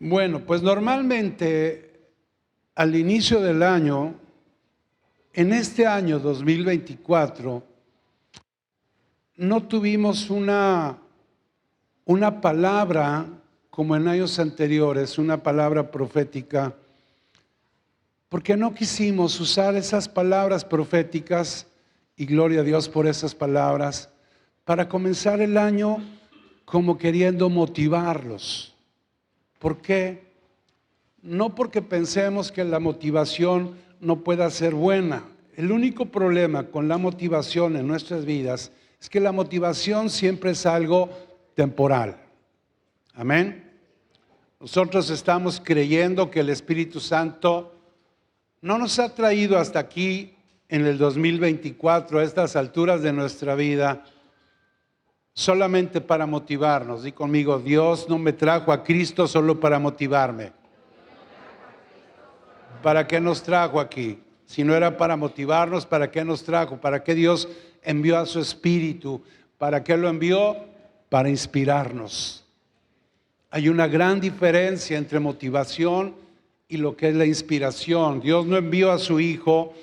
Bueno, pues normalmente al inicio del año, en este año 2024, no tuvimos una palabra como en años anteriores, una palabra profética, porque no quisimos usar esas palabras proféticas, y gloria a Dios por esas palabras, para comenzar el año como queriendo motivarlos. ¿Por qué? No porque pensemos que la motivación no pueda ser buena. El único problema con la motivación en nuestras vidas es que la motivación siempre es algo temporal. Amén. Nosotros estamos creyendo que el Espíritu Santo no nos ha traído hasta aquí en el 2024, a estas alturas de nuestra vida, solamente para motivarnos. Di conmigo, Dios no me trajo a Cristo solo para motivarme. ¿Para qué nos trajo aquí? Si no era para motivarnos, ¿para qué nos trajo? ¿Para qué Dios envió a su Espíritu? ¿Para qué lo envió? Para inspirarnos. Hay una gran diferencia entre motivación y lo que es la inspiración. Dios no envió a su Hijo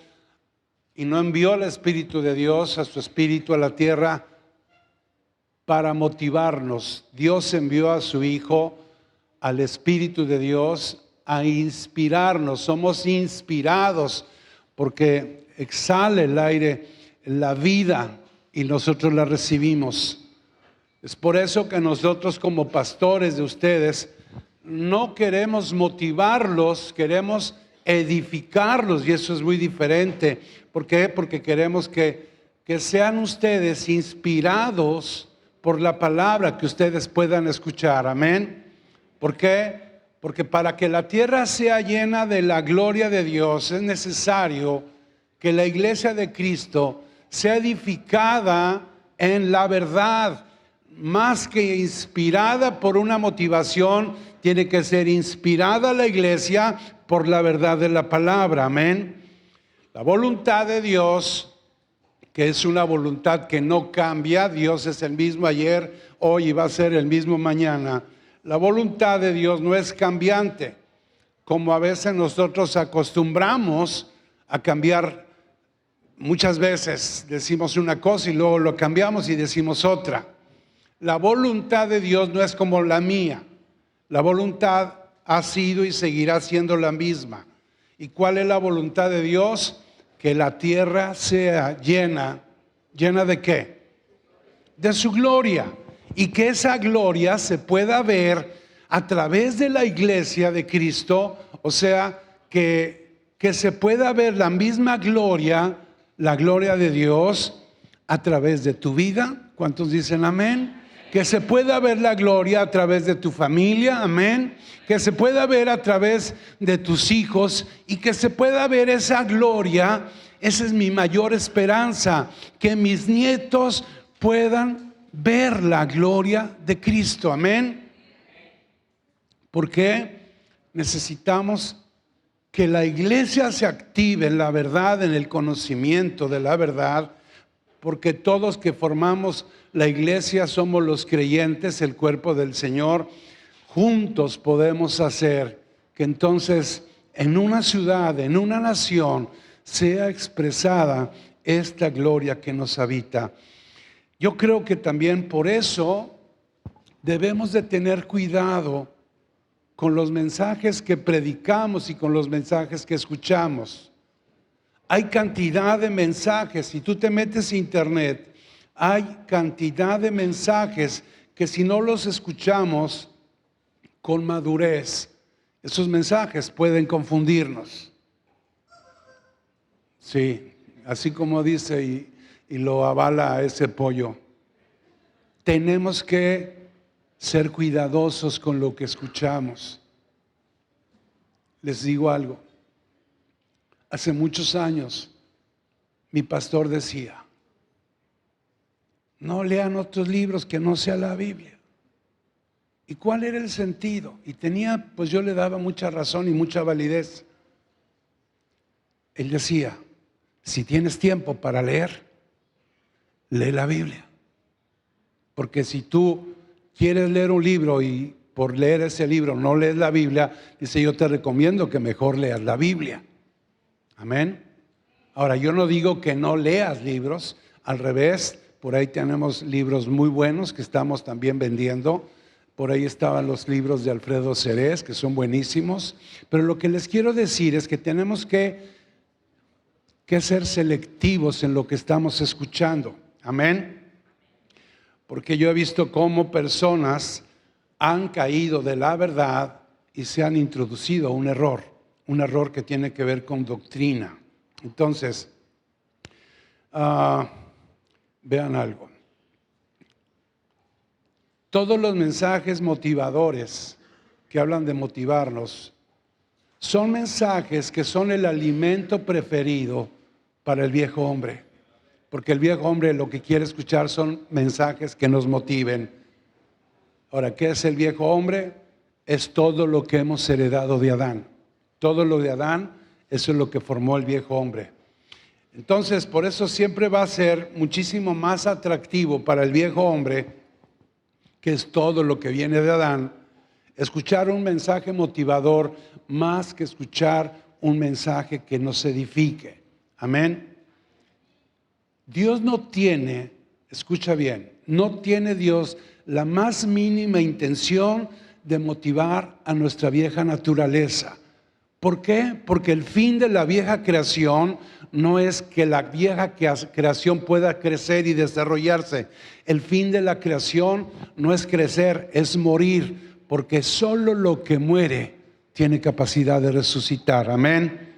y no envió al Espíritu de Dios, a su Espíritu a la tierra para motivarnos. Dios envió a su Hijo, al Espíritu de Dios, a inspirarnos. Somos inspirados porque exhala el aire, la vida, y nosotros la recibimos. Es por eso que nosotros como pastores de ustedes no queremos motivarlos, queremos edificarlos, y eso es muy diferente. ¿Por qué? Porque queremos que sean ustedes inspirados por la palabra que ustedes puedan escuchar. Amén. ¿Por qué? Porque para que la tierra sea llena de la gloria de Dios es necesario que la iglesia de Cristo sea edificada en la verdad. Más que inspirada por una motivación, tiene que ser inspirada la iglesia por la verdad de la palabra. Amén. La voluntad de Dios, que es una voluntad que no cambia. Dios es el mismo ayer, hoy y va a ser el mismo mañana. La voluntad de Dios no es cambiante, como a veces nosotros acostumbramos a cambiar. Muchas veces decimos una cosa y luego lo cambiamos y decimos otra. La voluntad de Dios no es como la mía. La voluntad ha sido y seguirá siendo la misma. ¿Y cuál es la voluntad de Dios? Que la tierra sea llena. ¿Llena de qué? De su gloria. Y que esa gloria se pueda ver a través de la iglesia de Cristo. O sea, que se pueda ver la misma gloria, la gloria de Dios, a través de tu vida. ¿Cuántos dicen amén? Que se pueda ver la gloria a través de tu familia, amén. Que se pueda ver a través de tus hijos y que se pueda ver esa gloria. Esa es mi mayor esperanza, que mis nietos puedan ver la gloria de Cristo, amén. Porque necesitamos que la iglesia se active en la verdad, en el conocimiento de la verdad, porque todos que formamos la iglesia somos los creyentes, el cuerpo del Señor. Juntos podemos hacer que entonces en una ciudad, en una nación, sea expresada esta gloria que nos habita. Yo creo que también por eso debemos de tener cuidado con los mensajes que predicamos y con los mensajes que escuchamos. Hay cantidad de mensajes. Si tú te metes a internet, hay cantidad de mensajes que si no los escuchamos con madurez, esos mensajes pueden confundirnos. Sí, así como dice y lo avala ese pollo. Tenemos que ser cuidadosos con lo que escuchamos. Les digo algo. Hace muchos años, mi pastor decía, no lean otros libros que no sea la Biblia. ¿Y cuál era el sentido? Y tenía, pues yo le daba mucha razón y mucha validez. Él decía, si tienes tiempo para leer, lee la Biblia. Porque si tú quieres leer un libro y por leer ese libro no lees la Biblia, dice, yo te recomiendo que mejor leas la Biblia. Amén. Ahora, yo no digo que no leas libros, al revés, por ahí tenemos libros muy buenos que estamos también vendiendo. Por ahí estaban los libros de Alfredo Cerés, que son buenísimos. Pero lo que les quiero decir es que tenemos que ser selectivos en lo que estamos escuchando. Amén. Porque yo he visto cómo personas han caído de la verdad y se han introducido a un error que tiene que ver con doctrina. Entonces, vean algo. Todos los mensajes motivadores que hablan de motivarnos son mensajes que son el alimento preferido para el viejo hombre. Porque el viejo hombre lo que quiere escuchar son mensajes que nos motiven. Ahora, ¿qué es el viejo hombre? Es todo lo que hemos heredado de Adán. Todo lo de Adán, eso es lo que formó el viejo hombre. Entonces, por eso siempre va a ser muchísimo más atractivo para el viejo hombre, que es todo lo que viene de Adán, escuchar un mensaje motivador más que escuchar un mensaje que nos edifique. Amén. Dios no tiene, escucha bien, no tiene Dios la más mínima intención de motivar a nuestra vieja naturaleza. ¿Por qué? Porque el fin de la vieja creación no es que la vieja creación pueda crecer y desarrollarse. El fin de la creación no es crecer, es morir, porque solo lo que muere tiene capacidad de resucitar. Amén.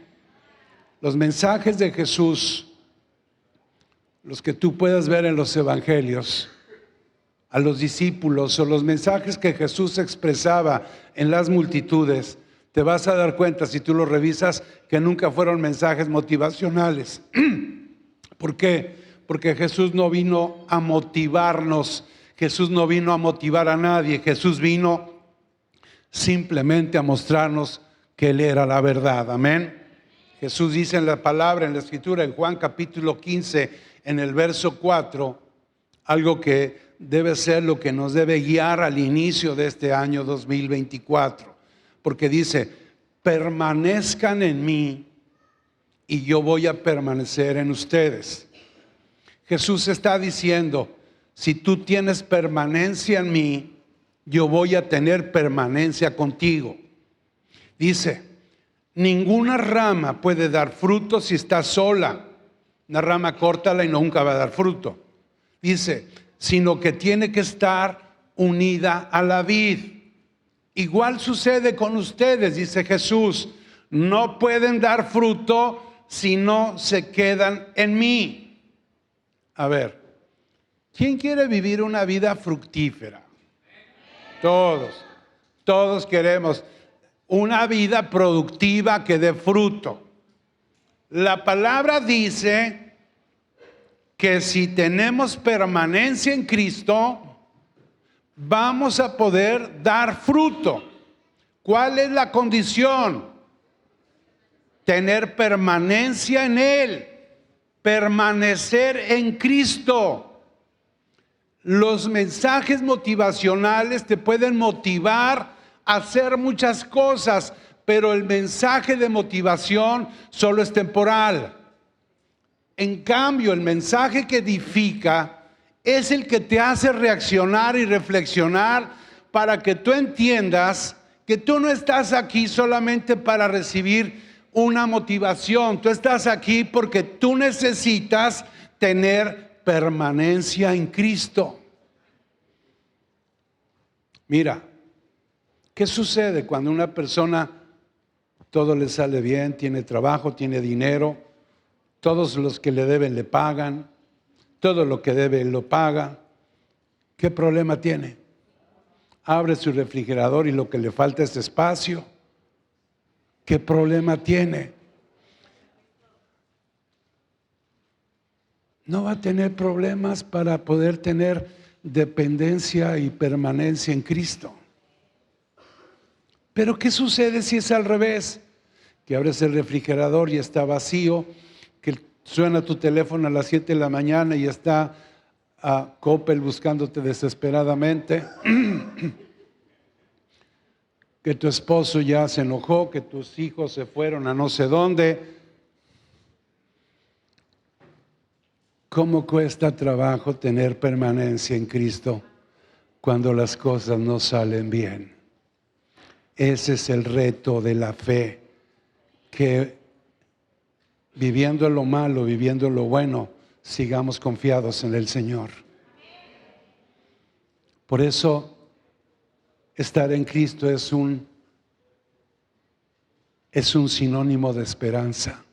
Los mensajes de Jesús, los que tú puedas ver en los evangelios, a los discípulos, o los mensajes que Jesús expresaba en las multitudes, te vas a dar cuenta, si tú los revisas, que nunca fueron mensajes motivacionales. ¿Por qué? Porque Jesús no vino a motivarnos, Jesús no vino a motivar a nadie, Jesús vino simplemente a mostrarnos que Él era la verdad. Amén. Jesús dice en la palabra, en la escritura, en Juan capítulo 15, en el verso 4, algo que debe ser lo que nos debe guiar al inicio de este año 2024. Porque dice, permanezcan en mí y yo voy a permanecer en ustedes. Jesús está diciendo, si tú tienes permanencia en mí, yo voy a tener permanencia contigo. Dice, ninguna rama puede dar fruto si está sola. Una rama córtala y nunca va a dar fruto. Dice, sino que tiene que estar unida a la vid. Igual sucede con ustedes, dice Jesús. No pueden dar fruto si no se quedan en mí. A ver, ¿quién quiere vivir una vida fructífera? Todos queremos una vida productiva que dé fruto. La palabra dice que si tenemos permanencia en Cristo, vamos a poder dar fruto. ¿Cuál es la condición? Tener permanencia en Él, permanecer en Cristo. Los mensajes motivacionales te pueden motivar a hacer muchas cosas, pero el mensaje de motivación solo es temporal. En cambio, el mensaje que edifica es el que te hace reaccionar y reflexionar para que tú entiendas que tú no estás aquí solamente para recibir una motivación. Tú estás aquí porque tú necesitas tener permanencia en Cristo. Mira, ¿qué sucede cuando una persona todo le sale bien, tiene trabajo, tiene dinero, todos los que le deben le pagan, todo lo que debe lo paga? ¿Qué problema tiene? Abre su refrigerador y lo que le falta es espacio. ¿Qué problema tiene? No va a tener problemas para poder tener dependencia y permanencia en Cristo. Pero ¿qué sucede si es al revés? Que abres el refrigerador y está vacío, que suena tu teléfono a las 7 de la mañana y está Coppel buscándote desesperadamente. que tu esposo ya se enojó, que tus hijos se fueron a no sé dónde. ¿Cómo cuesta trabajo tener permanencia en Cristo cuando las cosas no salen bien? Ese es el reto de la fe, que viviendo lo malo, viviendo lo bueno, sigamos confiados en el Señor. Por eso, estar en Cristo es un sinónimo de esperanza.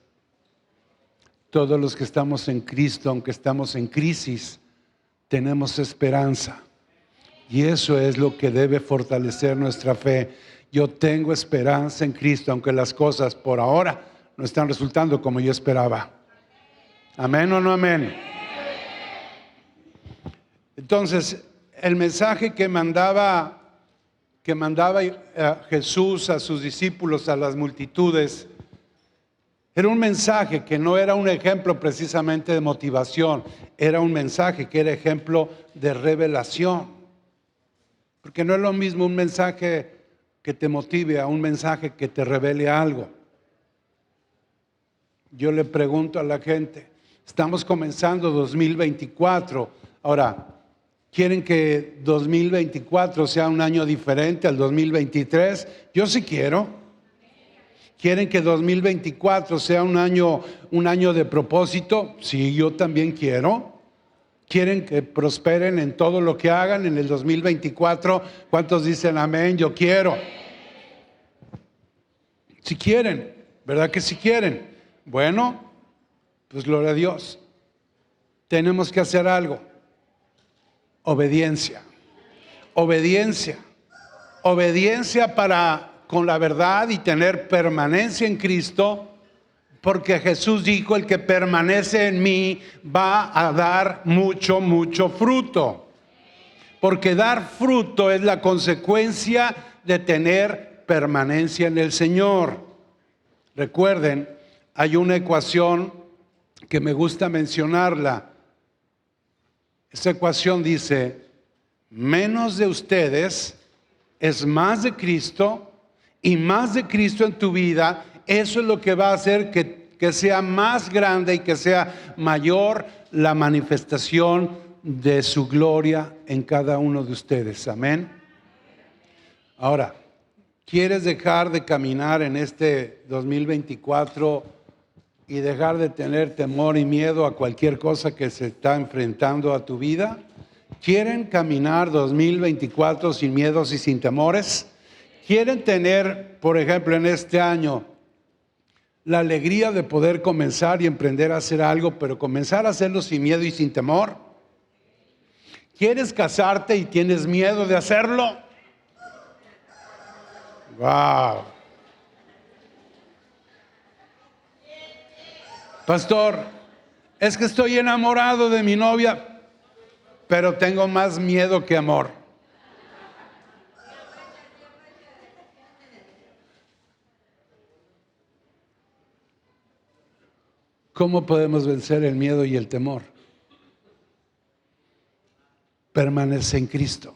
Todos los que estamos en Cristo, aunque estamos en crisis, tenemos esperanza. Y eso es lo que debe fortalecer nuestra fe. Yo tengo esperanza en Cristo, aunque las cosas por ahora no están resultando como yo esperaba. ¿Amén o no amén? Entonces, el mensaje que mandaba Jesús a sus discípulos, a las multitudes, era un mensaje que no era un ejemplo precisamente de motivación, era un mensaje que era ejemplo de revelación. Porque no es lo mismo un mensaje que te motive a un mensaje que te revele algo. Yo le pregunto a la gente, estamos comenzando 2024, ahora, ¿quieren que 2024 sea un año diferente al 2023? Yo sí quiero. ¿Quieren que 2024 sea un año de propósito? Sí, yo también quiero. ¿Quieren que prosperen en todo lo que hagan en el 2024? ¿Cuántos dicen amén? Yo quiero. Si quieren, ¿verdad que si quieren? Bueno, pues gloria a Dios. Tenemos que hacer algo. Obediencia. Obediencia. Obediencia para con la verdad y tener permanencia en Cristo, porque Jesús dijo, el que permanece en mí va a dar mucho, mucho fruto. Porque dar fruto es la consecuencia de tener permanencia en el Señor. Recuerden, hay una ecuación que me gusta mencionarla. Esa ecuación dice, menos de ustedes es más de Cristo, y más de Cristo en tu vida. Eso es lo que va a hacer que sea más grande y que sea mayor la manifestación de su gloria en cada uno de ustedes. Amén. Ahora, ¿quieres dejar de caminar en este 2024 y dejar de tener temor y miedo a cualquier cosa que se está enfrentando a tu vida? ¿Quieren caminar 2024 sin miedos y sin temores? ¿Quieren tener, por ejemplo, en este año, la alegría de poder comenzar y emprender a hacer algo, pero comenzar a hacerlo sin miedo y sin temor? ¿Quieres casarte y tienes miedo de hacerlo? ¡Wow! Pastor, es que estoy enamorado de mi novia, pero tengo más miedo que amor. ¿Cómo podemos vencer el miedo y el temor? Permanece en Cristo.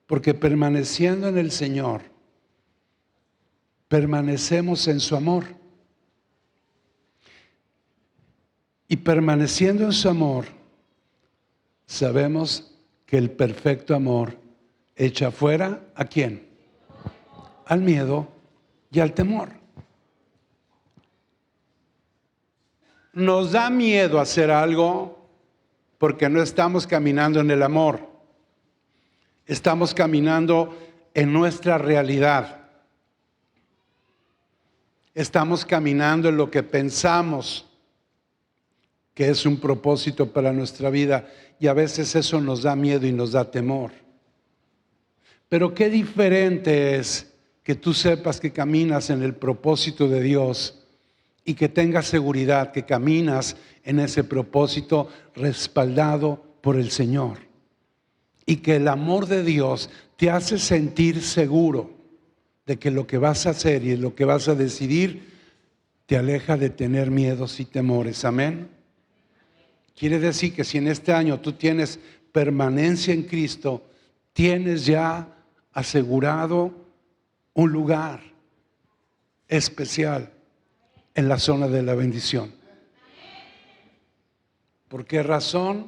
Porque permaneciendo en el Señor, permanecemos en su amor. Y permaneciendo en su amor, sabemos que el perfecto amor echa fuera ¿a quién? Al miedo y al temor. Nos da miedo hacer algo porque no estamos caminando en el amor. Estamos caminando en nuestra realidad. Estamos caminando en lo que pensamos que es un propósito para nuestra vida, y a veces eso nos da miedo y nos da temor. Pero qué diferente es que tú sepas que caminas en el propósito de Dios y que tengas seguridad que caminas en ese propósito respaldado por el Señor. Y que el amor de Dios te hace sentir seguro de que lo que vas a hacer y lo que vas a decidir te aleja de tener miedos y temores. Amén. Quiere decir que si en este año tú tienes permanencia en Cristo, tienes ya asegurado un lugar especial en la zona de la bendición. ¿Por qué razón?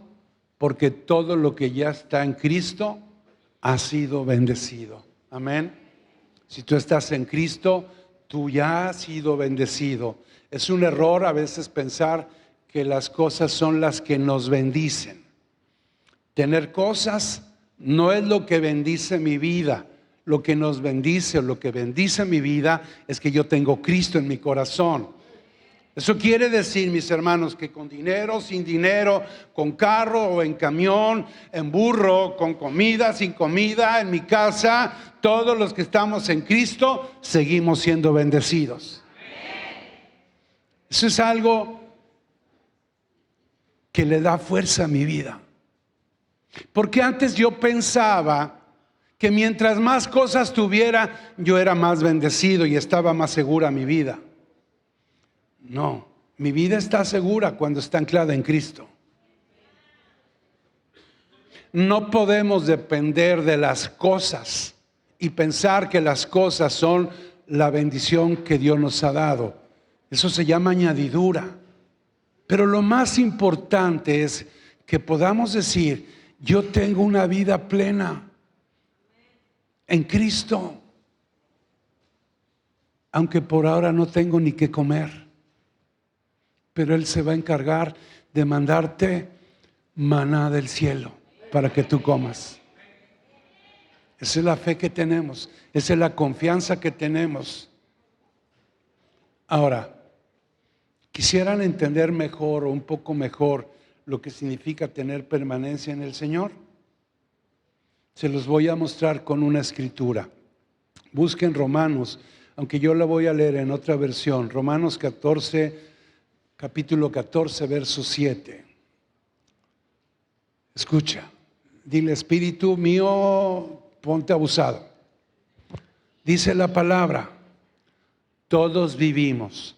Porque todo lo que ya está en Cristo ha sido bendecido. Amén. Si tú estás en Cristo, tú ya has sido bendecido. Es un error a veces pensar que las cosas son las que nos bendicen. Tener cosas no es lo que bendice mi vida. Lo que nos bendice o lo que bendice mi vida es que yo tengo Cristo en mi corazón. Eso quiere decir, mis hermanos, que con dinero, sin dinero, con carro o en camión, en burro, con comida, sin comida, en mi casa, todos los que estamos en Cristo seguimos siendo bendecidos. Eso es algo que le da fuerza a mi vida. Porque antes yo pensaba que mientras más cosas tuviera, yo era más bendecido y estaba más segura mi vida. No, mi vida está segura cuando está anclada en Cristo. No podemos depender de las cosas y pensar que las cosas son la bendición que Dios nos ha dado. Eso se llama añadidura. Pero lo más importante es que podamos decir, yo tengo una vida plena en Cristo, aunque por ahora no tengo ni qué comer, pero Él se va a encargar de mandarte maná del cielo para que tú comas. Esa es la fe que tenemos, esa es la confianza que tenemos. Ahora, ¿quisieran entender mejor o un poco mejor lo que significa tener permanencia en el Señor? Se los voy a mostrar con una escritura. Busquen Romanos, aunque yo la voy a leer en otra versión. Romanos 14, capítulo 14, verso 7. Escucha, dile, espíritu mío, ponte abusado. Dice la palabra, todos vivimos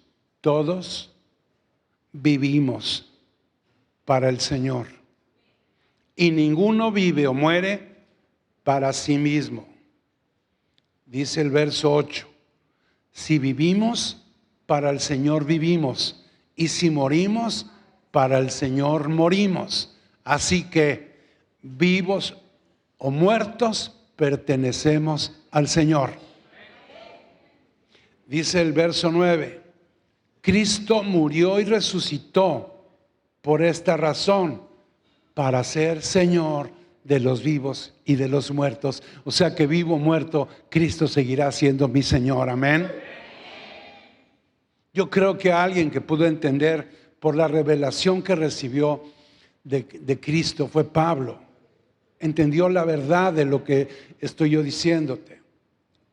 para el Señor. Y ninguno vive o muere para sí mismo. Dice el verso 8, si vivimos, para el Señor vivimos, y si morimos, para el Señor morimos. Así que vivos o muertos pertenecemos al Señor. Dice el verso 9, Cristo murió y resucitó por esta razón, para ser Señor de los vivos y de los muertos. O sea que vivo o muerto, Cristo seguirá siendo mi Señor. Amén. Yo creo que alguien que pudo entender por la revelación que recibió de Cristo fue Pablo. Entendió la verdad de lo que estoy yo diciéndote.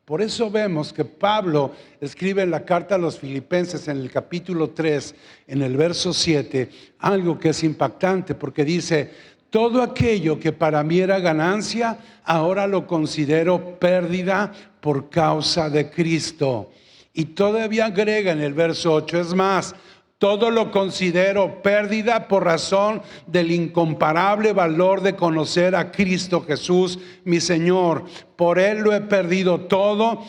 Por eso vemos que Pablo escribe en la carta a los Filipenses en el capítulo 3, en el verso 7, algo que es impactante, porque dice, todo aquello que para mí era ganancia, ahora lo considero pérdida por causa de Cristo. Y todavía agrega en el verso 8, es más, todo lo considero pérdida por razón del incomparable valor de conocer a Cristo Jesús, mi Señor. Por Él lo he perdido todo.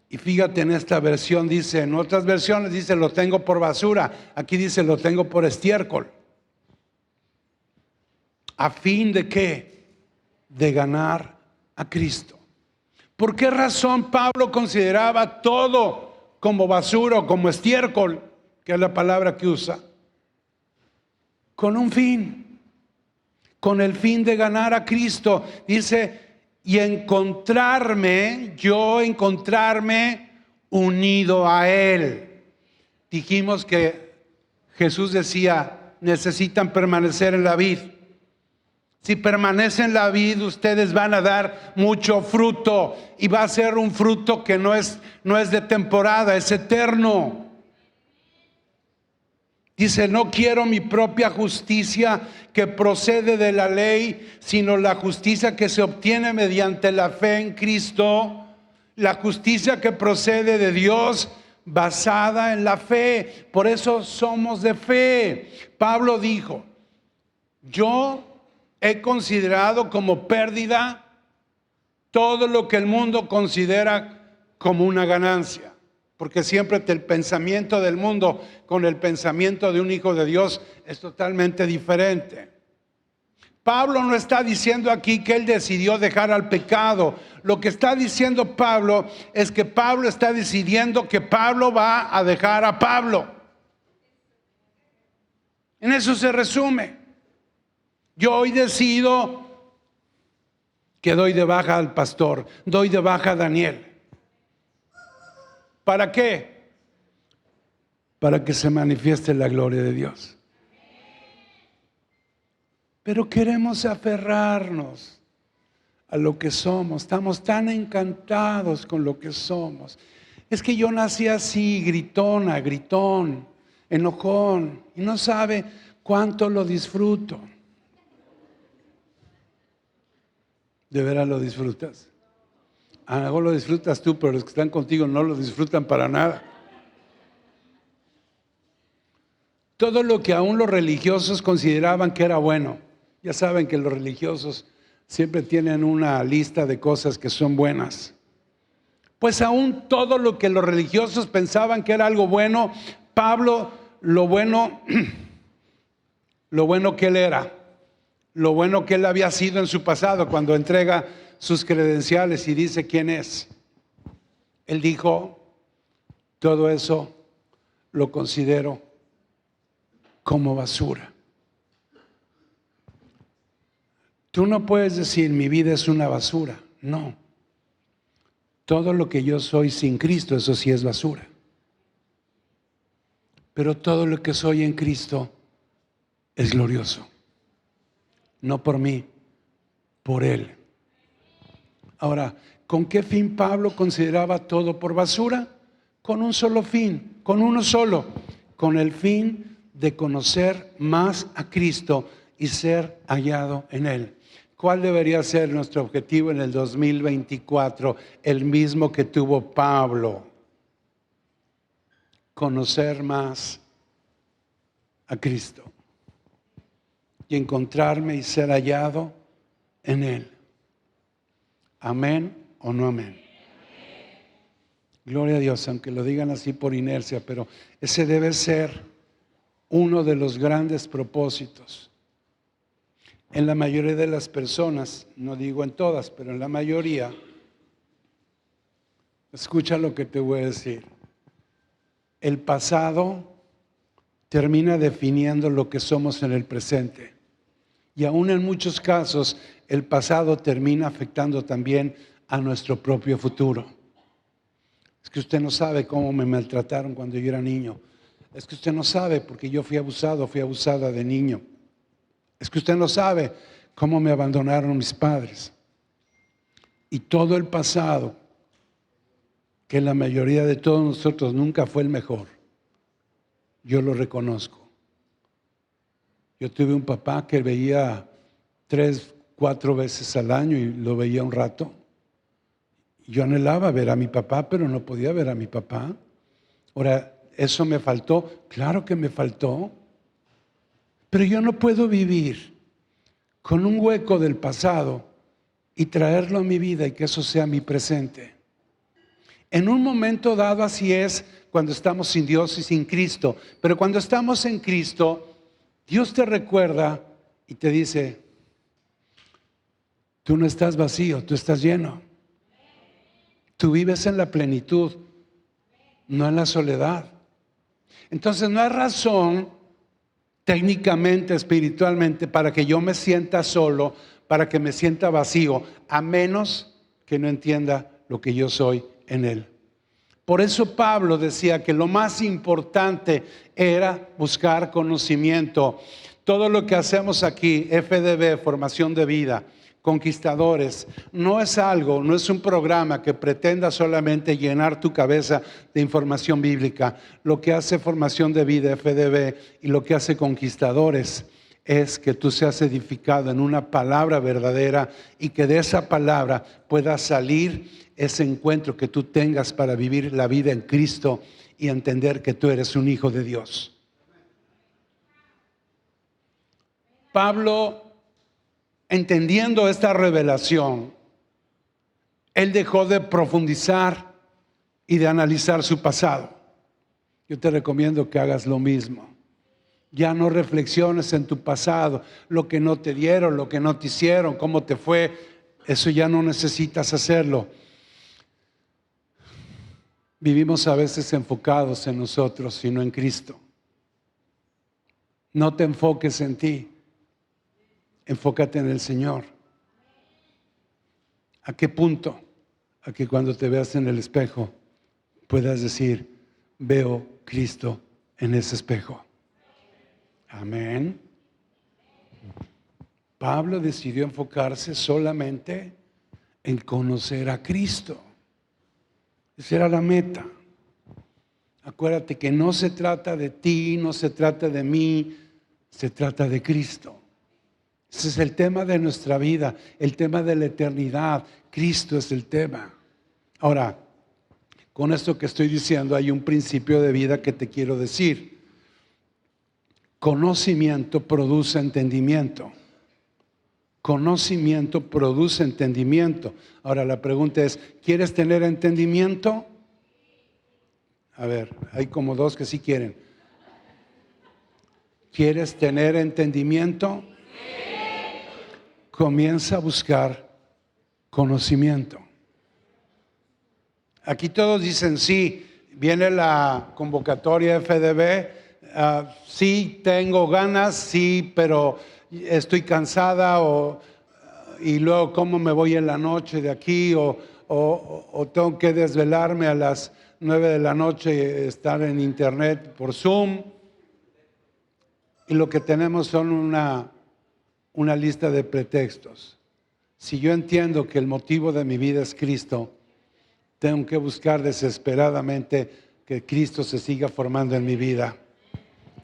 Y fíjate, en esta versión dice, en otras versiones dice, lo tengo por basura. Aquí dice, lo tengo por estiércol. ¿A fin de qué? De ganar a Cristo. ¿Por qué razón Pablo consideraba todo como basura o como estiércol, que es la palabra que usa? Con un fin, con el fin de ganar a Cristo. Dice, y encontrarme unido a Él. Dijimos que Jesús decía, necesitan permanecer en la vid. Si permanecen en la vid, ustedes van a dar mucho fruto, y va a ser un fruto que no es de temporada, es eterno. Dice, no quiero mi propia justicia que procede de la ley, sino la justicia que se obtiene mediante la fe en Cristo, la justicia que procede de Dios basada en la fe. Por eso somos de fe. Pablo dijo, yo he considerado como pérdida todo lo que el mundo considera como una ganancia. Porque siempre el pensamiento del mundo con el pensamiento de un hijo de Dios es totalmente diferente. Pablo no está diciendo aquí que él decidió dejar al pecado. Lo que está diciendo Pablo es que Pablo está decidiendo que Pablo va a dejar a Pablo. En eso se resume. Yo hoy decido que doy de baja al pastor, doy de baja a Daniel. ¿Para qué? Para que se manifieste la gloria de Dios. Pero queremos aferrarnos a lo que somos. Estamos tan encantados con lo que somos. Es que yo nací así, gritona, gritón, enojón, y no sabe cuánto lo disfruto. ¿De veras lo disfrutas? A lo mejor lo disfrutas tú, pero los que están contigo no lo disfrutan para nada. Todo lo que aún los religiosos consideraban que era bueno. Ya saben que los religiosos siempre tienen una lista de cosas que son buenas. Pues aún todo lo que los religiosos pensaban que era algo bueno, Pablo, lo bueno que él era, lo bueno que él había sido en su pasado, cuando entrega sus credenciales y dice quién es. Él dijo, todo eso lo considero como basura. Tú no puedes decir mi vida es una basura. No. Todo lo que yo soy sin Cristo, eso sí es basura. Pero todo lo que soy en Cristo es glorioso. No por mí, por Él. Ahora, ¿con qué fin Pablo consideraba todo por basura? Con un solo fin, con uno solo, con el fin de conocer más a Cristo y ser hallado en Él. ¿Cuál debería ser nuestro objetivo en el 2024? El mismo que tuvo Pablo. Conocer más a Cristo y encontrarme y ser hallado en Él. ¿Amén o no amén? Gloria a Dios, aunque lo digan así por inercia, pero ese debe ser uno de los grandes propósitos. En la mayoría de las personas, no digo en todas, pero en la mayoría, escucha lo que te voy a decir. El pasado termina definiendo lo que somos en el presente. Y aún en muchos casos, el pasado termina afectando también a nuestro propio futuro. Es que usted no sabe cómo me maltrataron cuando yo era niño. Es que usted no sabe porque yo fui abusado, fui abusada de niño. Es que usted no sabe cómo me abandonaron mis padres. Y todo el pasado, que la mayoría de todos nosotros nunca fue el mejor, yo lo reconozco. Yo tuve un papá que veía 3, 4 veces al año y lo veía un rato. Yo anhelaba ver a mi papá, pero no podía ver a mi papá. Ahora, ¿eso me faltó? Claro que me faltó. Pero yo no puedo vivir con un hueco del pasado y traerlo a mi vida y que eso sea mi presente. En un momento dado así es cuando estamos sin Dios y sin Cristo. Pero cuando estamos en Cristo, Dios te recuerda y te dice, tú no estás vacío, tú estás lleno. Tú vives en la plenitud, no en la soledad. Entonces no hay razón técnicamente, espiritualmente, para que yo me sienta solo, para que me sienta vacío, a menos que no entienda lo que yo soy en Él. Por eso Pablo decía que lo más importante era buscar conocimiento. Todo lo que hacemos aquí, FDB, Formación de Vida, Conquistadores, no es un programa que pretenda solamente llenar tu cabeza de información bíblica. Lo que hace Formación de Vida, FDB, y lo que hace Conquistadores es que tú seas edificado en una palabra verdadera y que de esa palabra pueda salir ese encuentro que tú tengas para vivir la vida en Cristo y entender que tú eres un hijo de Dios. Pablo, entendiendo esta revelación, Él dejó de profundizar y de analizar su pasado. Yo te recomiendo que hagas lo mismo. Ya no reflexiones en tu pasado, lo que no te dieron, lo que no te hicieron, cómo te fue. Eso ya no necesitas hacerlo. Vivimos a veces enfocados en nosotros y no en Cristo. No te enfoques en ti, enfócate en el Señor. ¿A qué punto? A que cuando te veas en el espejo puedas decir, veo Cristo en ese espejo. Amén. Pablo decidió enfocarse solamente en conocer a Cristo. Esa era la meta. Acuérdate que no se trata de ti, no se trata de mí, se trata de Cristo. Ese es el tema de nuestra vida, el tema de la eternidad. Cristo es el tema. Ahora, con esto que estoy diciendo hay un principio de vida que te quiero decir. Conocimiento produce entendimiento. Conocimiento produce entendimiento. Ahora la pregunta es, ¿quieres tener entendimiento? A ver, hay como dos que sí quieren. ¿Quieres tener entendimiento? Comienza a buscar conocimiento. Aquí todos dicen sí. Viene la convocatoria FDB. Sí, tengo ganas, sí, pero estoy cansada y luego cómo me voy en la noche de aquí o tengo que desvelarme a las 9 de la noche, estar en internet por Zoom. Y lo que tenemos son una lista de pretextos. Si yo entiendo que el motivo de mi vida es Cristo, tengo que buscar desesperadamente que Cristo se siga formando en mi vida.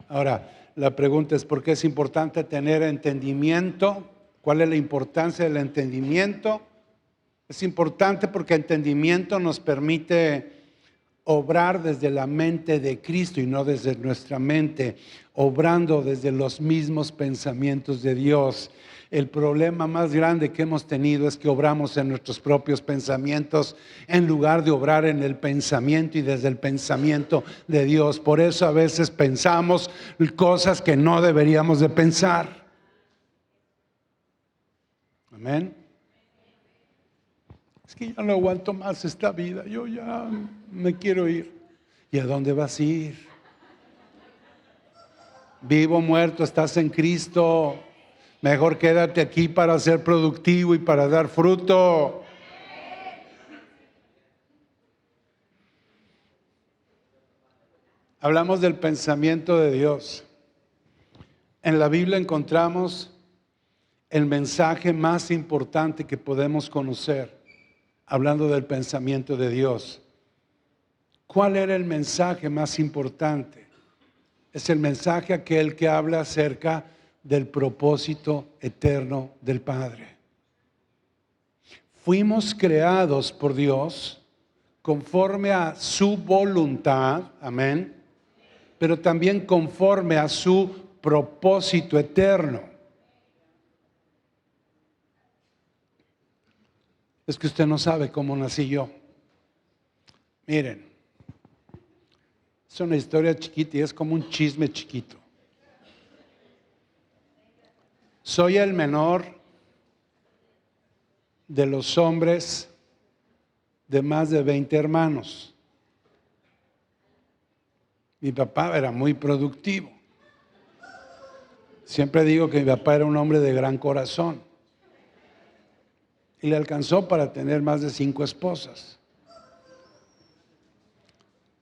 Ahora, la pregunta es, ¿por qué es importante tener entendimiento? ¿Cuál es la importancia del entendimiento? Es importante porque el entendimiento nos permite obrar desde la mente de Cristo y no desde nuestra mente, obrando desde los mismos pensamientos de Dios. El problema más grande que hemos tenido es que obramos en nuestros propios pensamientos en lugar de obrar en el pensamiento y desde el pensamiento de Dios. Por eso a veces pensamos cosas que no deberíamos de pensar. Amén. Es que ya no aguanto más esta vida, yo ya me quiero ir. ¿Y a dónde vas a ir? Vivo, muerto, estás en Cristo. Mejor quédate aquí para ser productivo y para dar fruto. Hablamos del pensamiento de Dios. En la Biblia encontramos el mensaje más importante que podemos conocer, hablando del pensamiento de Dios. ¿Cuál era el mensaje más importante? Es el mensaje aquel que habla acerca del propósito eterno del Padre. Fuimos creados por Dios conforme a su voluntad, amén, pero también conforme a su propósito eterno. Es que usted no sabe cómo nací yo. Miren, es una historia chiquita y es como un chisme chiquito. Soy el menor de los hombres de más de 20 hermanos. Mi papá era muy productivo. Siempre digo que mi papá era un hombre de gran corazón. Y le alcanzó para tener más de 5 esposas.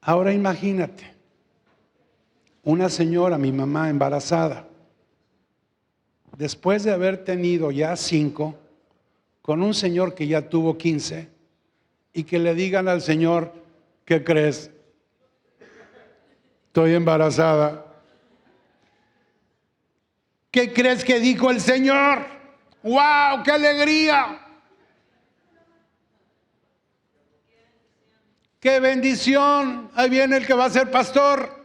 Ahora imagínate, una señora, mi mamá, embarazada, después de haber tenido ya 5, con un señor que ya tuvo 15, y que le digan al señor, ¿qué crees? Estoy embarazada. ¿Qué crees que dijo el Señor? ¡Wow! ¡Qué alegría! ¡Qué bendición! Ahí viene el que va a ser pastor.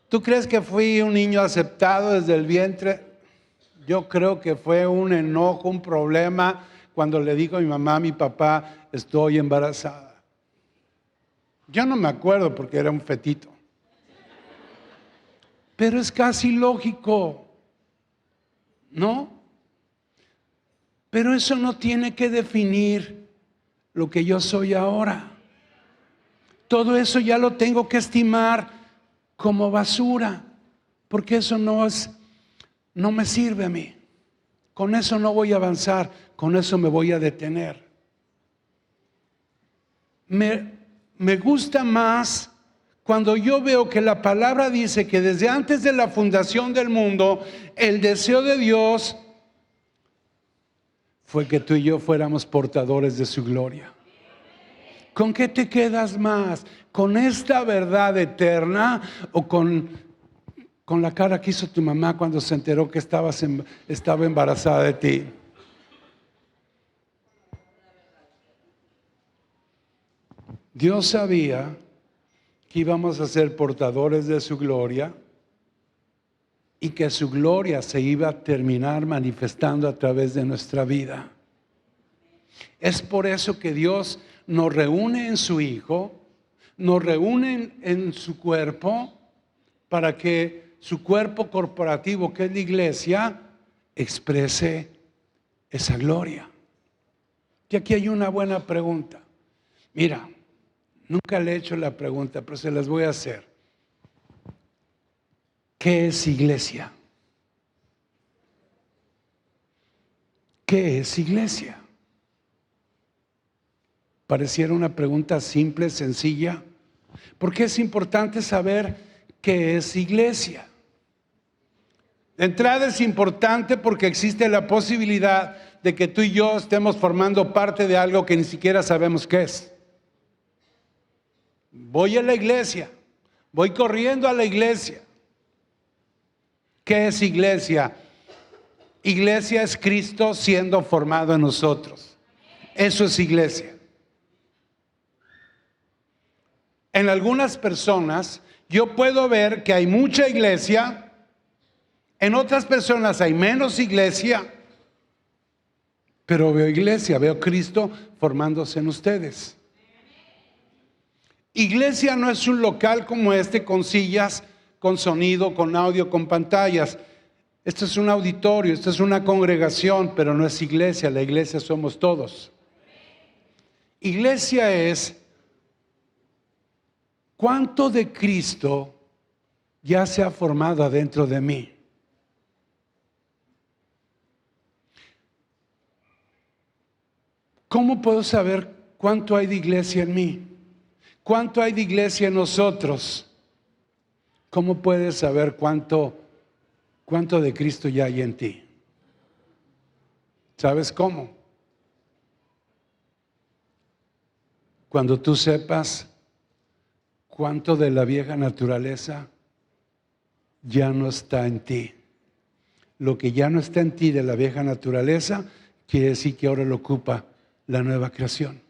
¿Tú crees que fui un niño aceptado desde el vientre? Yo creo que fue un enojo, un problema cuando le dijo a mi mamá, a mi papá, estoy embarazada. Yo no me acuerdo porque era un fetito. Pero es casi lógico, ¿no? Pero eso no tiene que definir lo que yo soy ahora. Todo eso ya lo tengo que estimar como basura, porque eso no me sirve a mí. Con eso no voy a avanzar, con eso me voy a detener. Me gusta más cuando yo veo que la palabra dice que desde antes de la fundación del mundo, el deseo de Dios fue que tú y yo fuéramos portadores de su gloria. ¿Con qué te quedas más? ¿Con esta verdad eterna o con la cara que hizo tu mamá cuando se enteró que estaba embarazada de ti? Dios sabía que íbamos a ser portadores de su gloria y que su gloria se iba a terminar manifestando a través de nuestra vida. Es por eso que Dios nos reúne en su Hijo, nos reúne en su cuerpo, para que su cuerpo corporativo, que es la iglesia, exprese esa gloria. Y aquí hay una buena pregunta. Mira, nunca le he hecho la pregunta, pero se las voy a hacer. ¿Qué es iglesia? ¿Qué es iglesia? Pareciera una pregunta simple, sencilla. ¿Por qué es importante saber qué es iglesia? De entrada es importante porque existe la posibilidad de que tú y yo estemos formando parte de algo que ni siquiera sabemos qué es. Voy a la iglesia, voy corriendo a la iglesia. ¿Qué es iglesia? Iglesia es Cristo siendo formado en nosotros. Eso es iglesia. En algunas personas yo puedo ver que hay mucha iglesia, en otras personas hay menos iglesia, pero veo iglesia, veo Cristo formándose en ustedes. Iglesia no es un local como este con sillas, con sonido, con audio, con pantallas. Esto es un auditorio, esto es una congregación, pero no es iglesia. La iglesia somos todos. Iglesia es cuánto de Cristo ya se ha formado adentro de mí. ¿Cómo puedo saber cuánto hay de iglesia en mí? ¿Cuánto hay de iglesia en nosotros? ¿Cómo puedes saber cuánto de Cristo ya hay en ti? ¿Sabes cómo? Cuando tú sepas cuánto de la vieja naturaleza ya no está en ti. Lo que ya no está en ti de la vieja naturaleza quiere decir que ahora lo ocupa la nueva creación.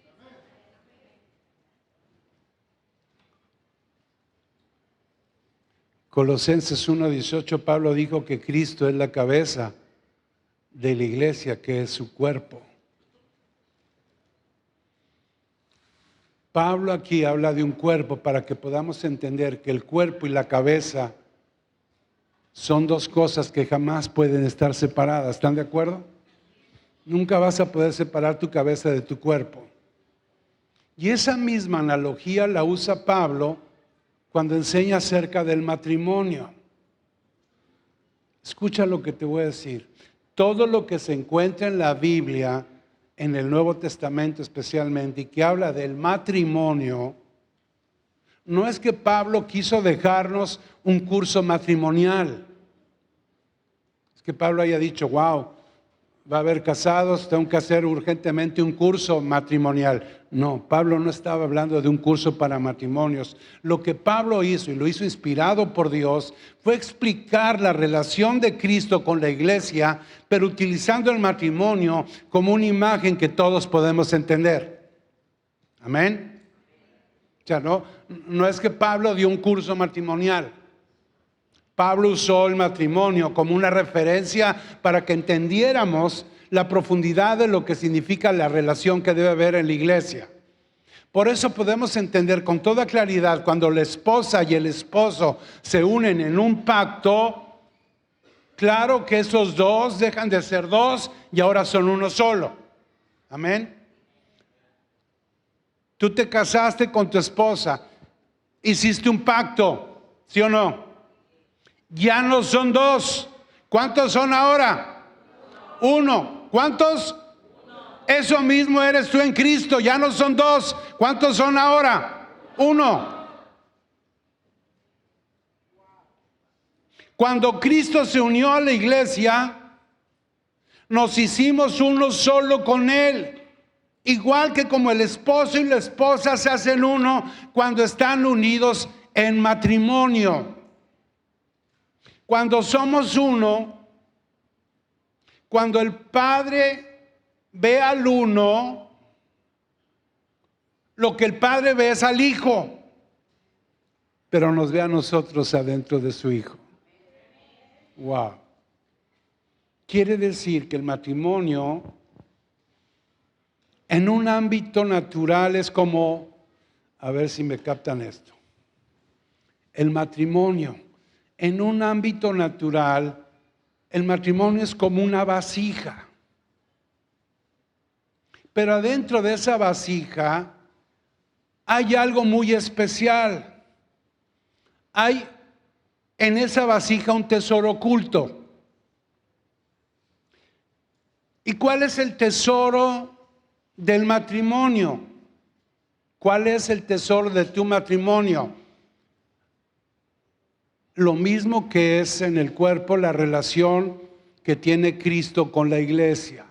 Colosenses 1:18, Pablo dijo que Cristo es la cabeza de la iglesia, que es su cuerpo. Pablo aquí habla de un cuerpo para que podamos entender que el cuerpo y la cabeza son dos cosas que jamás pueden estar separadas. ¿Están de acuerdo? Nunca vas a poder separar tu cabeza de tu cuerpo. Y esa misma analogía la usa Pablo cuando enseña acerca del matrimonio. Escucha lo que te voy a decir. Todo lo que se encuentra en la Biblia, en el Nuevo Testamento especialmente, y que habla del matrimonio, no es que Pablo quiso dejarnos un curso matrimonial. Es que Pablo haya dicho, wow, va a haber casados, tengo que hacer urgentemente un curso matrimonial. No, Pablo no estaba hablando de un curso para matrimonios. Lo que Pablo hizo, y lo hizo inspirado por Dios, fue explicar la relación de Cristo con la iglesia, pero utilizando el matrimonio como una imagen que todos podemos entender. Amén. O sea, no es que Pablo dio un curso matrimonial. Pablo usó el matrimonio como una referencia para que entendiéramos la profundidad de lo que significa la relación que debe haber en la iglesia. Por eso podemos entender con toda claridad cuando la esposa y el esposo se unen en un pacto. Claro que esos dos dejan de ser dos y ahora son uno solo. Amén. Tú te casaste con tu esposa, hiciste un pacto, ¿sí o no? Ya no son dos. ¿Cuántos son ahora? Uno. ¿Cuántos? Eso mismo eres tú en Cristo, ya no son dos. ¿Cuántos son ahora? Uno. Cuando Cristo se unió a la iglesia, nos hicimos uno solo con Él. Igual que como el esposo y la esposa se hacen uno cuando están unidos en matrimonio. Cuando somos uno, cuando el Padre ve al uno, lo que el Padre ve es al Hijo, pero nos ve a nosotros adentro de su Hijo. Wow. Quiere decir que el matrimonio en un ámbito natural es como, a ver si me captan esto. El matrimonio en un ámbito natural, el matrimonio es como una vasija. Pero adentro de esa vasija hay algo muy especial. Hay en esa vasija un tesoro oculto. ¿Y cuál es el tesoro del matrimonio? ¿Cuál es el tesoro de tu matrimonio? Lo mismo que es en el cuerpo la relación que tiene Cristo con la iglesia.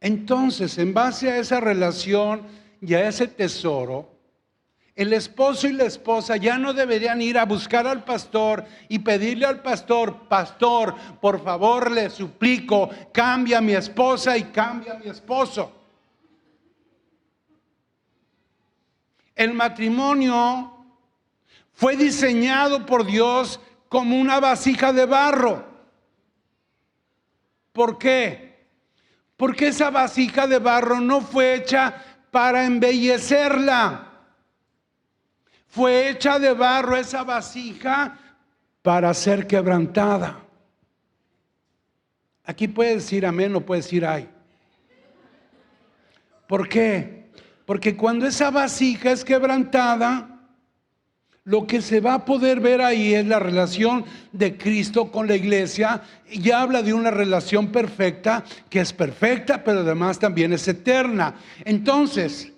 Entonces, en base a esa relación y a ese tesoro, el esposo y la esposa ya no deberían ir a buscar al pastor y pedirle al pastor: pastor, por favor, le suplico, cambia a mi esposa y cambia a mi esposo. El matrimonio fue diseñado por Dios como una vasija de barro. ¿Por qué? Porque esa vasija de barro no fue hecha para embellecerla. Fue hecha de barro esa vasija para ser quebrantada. Aquí puede decir amén o puede decir ay. ¿Por qué? Porque cuando esa vasija es quebrantada, lo que se va a poder ver ahí es la relación de Cristo con la iglesia. Y habla de una relación perfecta, que es perfecta, pero además también es eterna. Entonces,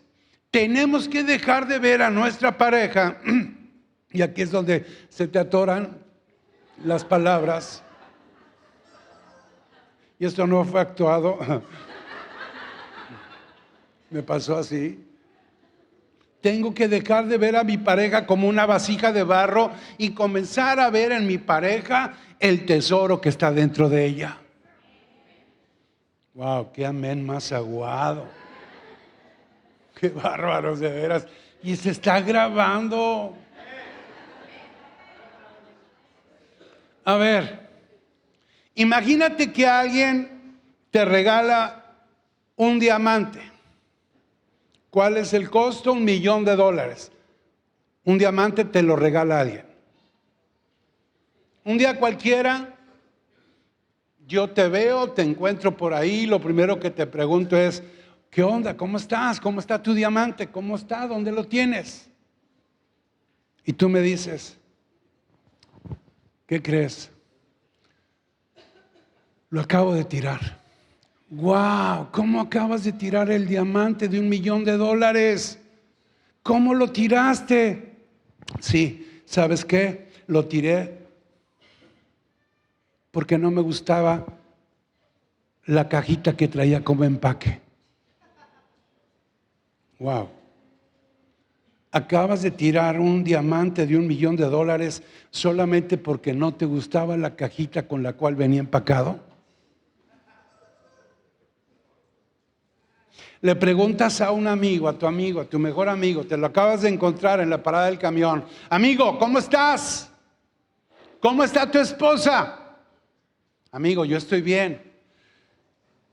tenemos que dejar de ver a nuestra pareja, y aquí es donde se te atoran las palabras. Y esto no fue actuado, me pasó así. Tengo que dejar de ver a mi pareja como una vasija de barro y comenzar a ver en mi pareja el tesoro que está dentro de ella. Wow, qué amén más aguado. Qué bárbaros, de veras. Y se está grabando. A ver, imagínate que alguien te regala un diamante. ¿Cuál es el costo? $1,000,000. Un diamante te lo regala alguien. Un día cualquiera, yo te veo, te encuentro por ahí, lo primero que te pregunto es: ¿qué onda? ¿Cómo estás? ¿Cómo está tu diamante? ¿Cómo está? ¿Dónde lo tienes? Y tú me dices: ¿qué crees? Lo acabo de tirar. ¡Wow! ¿Cómo acabas de tirar el diamante de $1,000,000? ¿Cómo lo tiraste? Sí, ¿sabes qué? Lo tiré porque no me gustaba la cajita que traía como empaque. ¡Wow! Acabas de tirar un diamante de $1,000,000 solamente porque no te gustaba la cajita con la cual venía empacado. Le preguntas a un amigo, a tu mejor amigo, te lo acabas de encontrar en la parada del camión: amigo, ¿cómo estás? ¿Cómo está tu esposa? Amigo, yo estoy bien,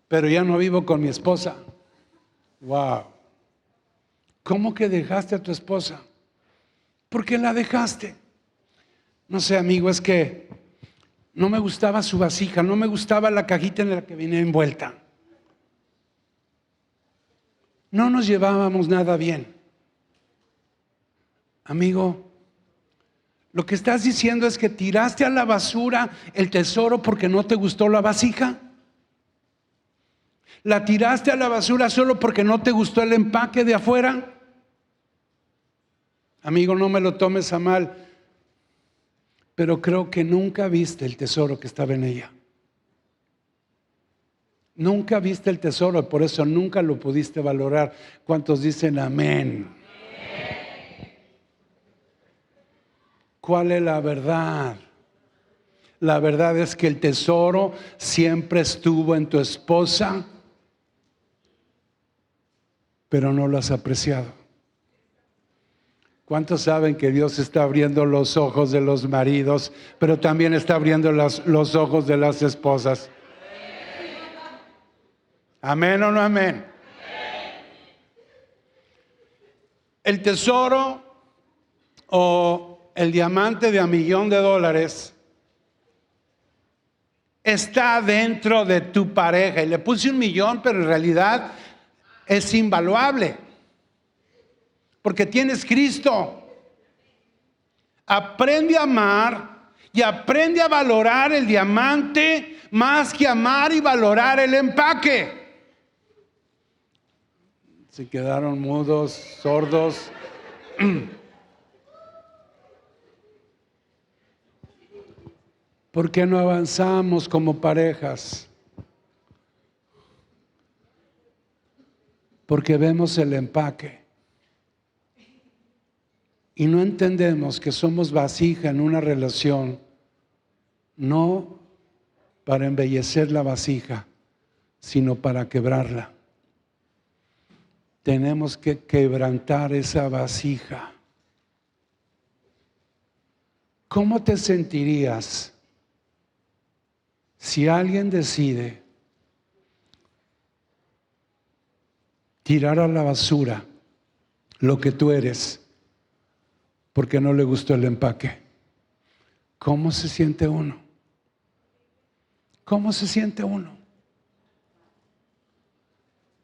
pero ya no vivo con mi esposa. Wow. ¿Cómo que dejaste a tu esposa? ¿Por qué la dejaste? No sé, amigo, es que no me gustaba su vasija, no me gustaba la cajita en la que venía envuelta. No nos llevábamos nada bien. Amigo, lo que estás diciendo es que tiraste a la basura el tesoro porque no te gustó la vasija. ¿La tiraste a la basura solo porque no te gustó el empaque de afuera? Amigo, no me lo tomes a mal, pero creo que nunca viste el tesoro que estaba en ella. Nunca viste el tesoro, por eso nunca lo pudiste valorar. ¿Cuántos dicen amén? ¿Cuál es la verdad? La verdad es que el tesoro siempre estuvo en tu esposa, pero no lo has apreciado. ¿Cuántos saben que Dios está abriendo los ojos de los maridos, pero también está abriendo los ojos de las esposas? ¿Amén o no amén? El tesoro o el diamante de $1,000,000 está dentro de tu pareja. Y le puse 1,000,000, pero en realidad es invaluable. Porque tienes Cristo. Aprende a amar y aprende a valorar el diamante más que amar y valorar el empaque. Se quedaron mudos, sordos. ¿Por qué no avanzamos como parejas? Porque vemos el empaque y no entendemos que somos vasija en una relación, no para embellecer la vasija, sino para quebrarla. Tenemos que quebrantar esa vasija. ¿Cómo te sentirías si alguien decide tirar a la basura lo que tú eres porque no le gustó el empaque? ¿Cómo se siente uno? ¿Cómo se siente uno?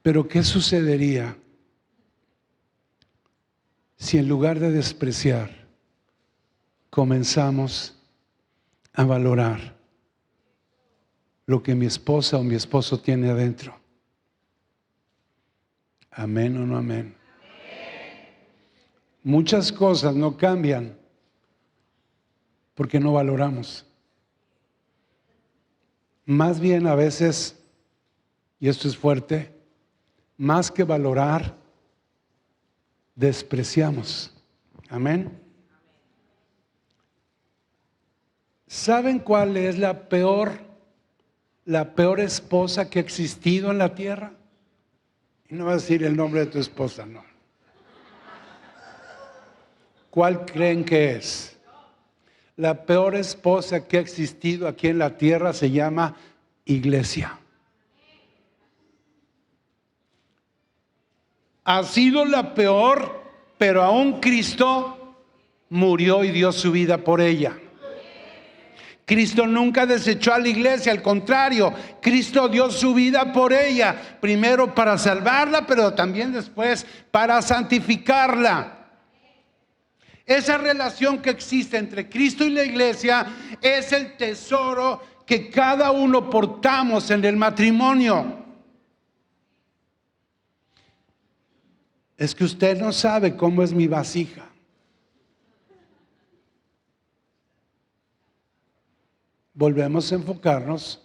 Pero ¿qué sucedería si en lugar de despreciar comenzamos a valorar lo que mi esposa o mi esposo tiene adentro? ¿Amén o no amén? Muchas cosas no cambian porque no valoramos. Más bien a veces, y esto es fuerte, más que valorar, despreciamos. Amén. ¿Saben cuál es la peor esposa que ha existido en la tierra? Y no vas a decir el nombre de tu esposa, no. ¿Cuál creen que es? La peor esposa que ha existido aquí en la tierra se llama iglesia. Ha sido la peor, pero aún Cristo murió y dio su vida por ella. Cristo nunca desechó a la iglesia, al contrario, Cristo dio su vida por ella, primero para salvarla, pero también después para santificarla. Esa relación que existe entre Cristo y la iglesia es el tesoro que cada uno portamos en el matrimonio. Es que usted no sabe cómo es mi vasija. Volvemos a enfocarnos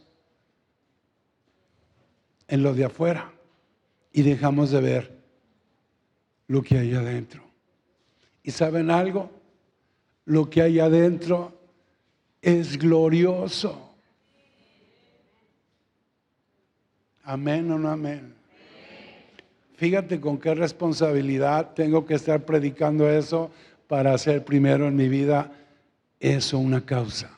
en lo de afuera y dejamos de ver lo que hay adentro. ¿Y saben algo? Lo que hay adentro es glorioso. Amén o no amén. Fíjate con qué responsabilidad tengo que estar predicando eso para hacer primero en mi vida eso una causa.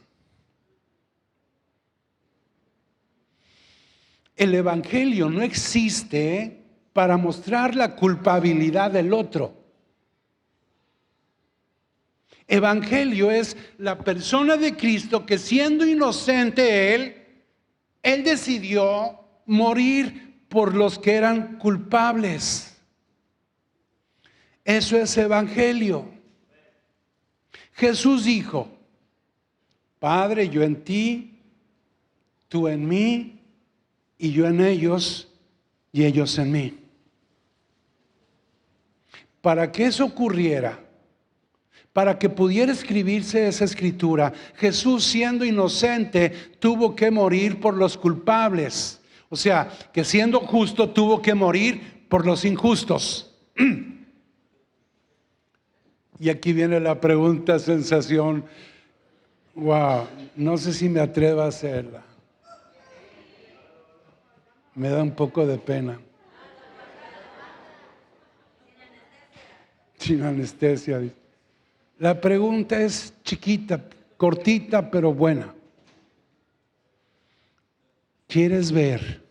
El evangelio no existe para mostrar la culpabilidad del otro. Evangelio es la persona de Cristo que, siendo inocente él decidió morir por los que eran culpables. Eso es evangelio. Jesús dijo: Padre, yo en ti, tú en mí, y yo en ellos, y ellos en mí. Para que eso ocurriera, para que pudiera escribirse esa escritura, Jesús, siendo inocente, tuvo que morir por los culpables. O sea, que siendo justo tuvo que morir por los injustos. Y aquí viene la pregunta sensación. Wow, no sé si me atrevo a hacerla. Me da un poco de pena. Sin anestesia. La pregunta es chiquita, cortita, pero buena. ¿Quieres ver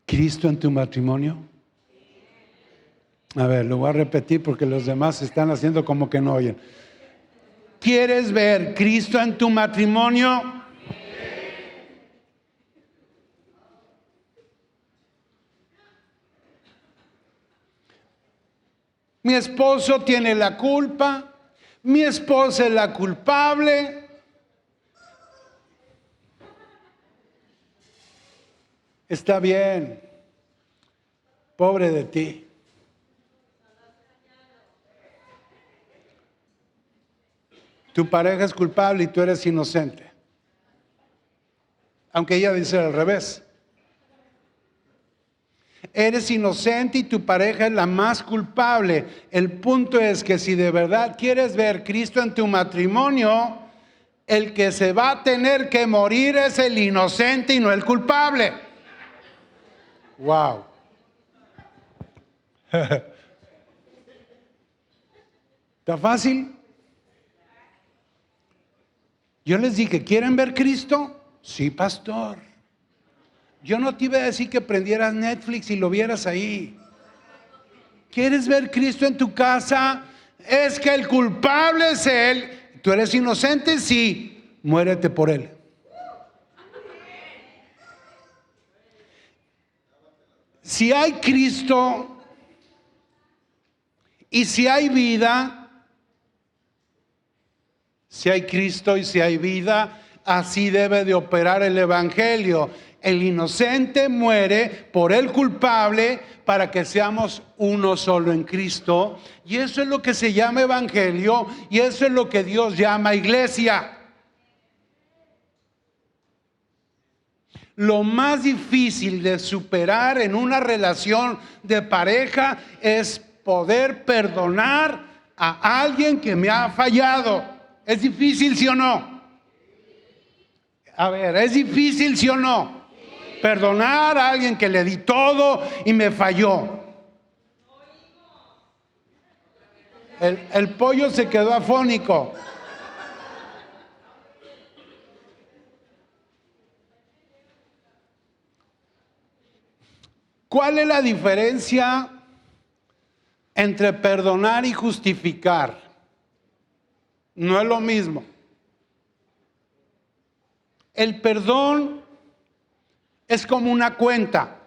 Cristo en tu matrimonio? A ver, lo voy a repetir porque los demás están haciendo como que no oyen. ¿Quieres ver Cristo en tu matrimonio? Mi esposo tiene la culpa, mi esposa es la culpable. Está bien, pobre de ti. Tu pareja es culpable y tú eres inocente. Aunque ella dice al revés. Eres inocente y tu pareja es la más culpable. El punto es que si de verdad quieres ver Cristo en tu matrimonio, el que se va a tener que morir es el inocente y no el culpable. Wow. ¿Está fácil? Yo les dije, ¿quieren ver Cristo? Sí, pastor. Yo no te iba a decir que prendieras Netflix y lo vieras ahí. ¿Quieres ver Cristo en tu casa? Es que el culpable es Él. ¿Tú eres inocente? Sí. Muérete por Él. Si hay Cristo y si hay vida, si hay Cristo y si hay vida, así debe de operar el evangelio. El inocente muere por el culpable para que seamos uno solo en Cristo. Y eso es lo que se llama evangelio y eso es lo que Dios llama iglesia. Lo más difícil de superar en una relación de pareja es poder perdonar a alguien que me ha fallado. ¿Es difícil, sí o no? A ver, ¿es difícil, sí o no? Perdonar a alguien que le di todo y me falló. El pollo se quedó afónico. ¿Cuál es la diferencia entre perdonar y justificar? No es lo mismo. El perdón es como una cuenta.